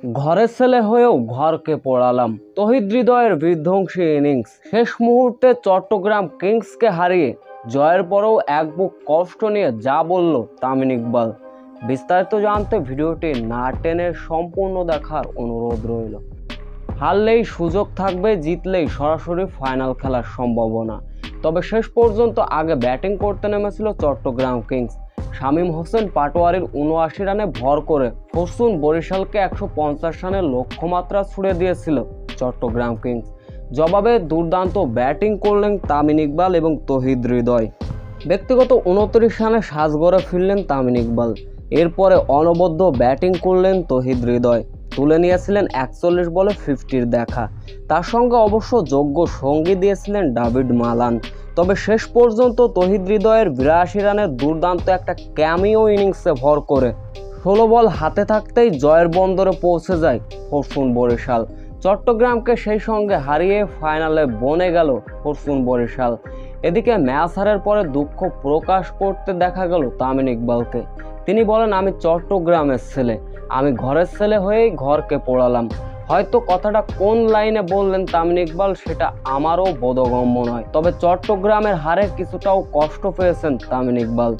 ঘরের ছেলে হয়েও ঘরকে পোড়ালাম। তহিদ হৃদয়ের বিধ্বংসী ইনিংস। শেষ মুহূর্তে চট্টগ্রাম কিংসকে হারিয়ে জয়ের পরেও এক বুক কষ্ট নিয়ে যা বলল তামিম ইকবাল। বিস্তারিত জানতে ভিডিওটি না টেনে সম্পূর্ণ দেখার অনুরোধ রইল। হারলেই সুযোগ থাকবে, জিতলেই সরাসরি ফাইনাল খেলার সম্ভাবনা। তবে শেষ পর্যন্ত আগে ব্যাটিং করতে নেমেছিল চট্টগ্রাম কিংস। শামীম হোসেন পাটোয়ারির ৭৯ রানে ভর করে ফরচুন বরিশালকে ১৫০ রানের লক্ষ্যমাত্রা ছুড়ে দিয়েছিল চট্টগ্রাম কিংস। জবাবে দুর্দান্ত ব্যাটিং করলেন তামিম ইকবাল এবং তহিদ হৃদয়। ব্যক্তিগত ২৯ রানে সাজঘরে ফিরলেন তামিম ইকবাল। এরপরে অনবদ্য ব্যাটিং করলেন তহিদ হৃদয়। তুলে নিয়েছিলেন ৪১ বলে 50-র দেখা। তার সঙ্গে অবশ্য যোগ্য সঙ্গী দিয়েছিলেন ডেভিড মালান। তবে শেষ পর্যন্ত তহিদ হৃদয়ের ৮২ রানের দুর্দান্ত একটা ক্যামিও ইনিংসে ভর করে ১৬ বল হাতে থাকতেই জয়ের বন্দরে পৌঁছে যায় ফরচুন বরিশাল। চট্টগ্রামকে সেই সঙ্গে হারিয়ে ফাইনালে বনে গেল ফরচুন বরিশাল। এদিকে ম্যাচ হারের পরে দুঃখ প্রকাশ করতে দেখা গেল তামিম ইকবালকে। তিনি বলেন, আমি চট্টগ্রামের ছেলে, আমি ঘরের ছেলে হয়েই ঘরকে পোড়ালাম। হয়তো কথাটা কোন লাইনে বললেন তামিম ইকবাল সেটা আমারও বোধগম্য নয়, তবে চট্টগ্রামের হারে কিছুটাও কষ্ট পেয়েছেন তামিম ইকবাল।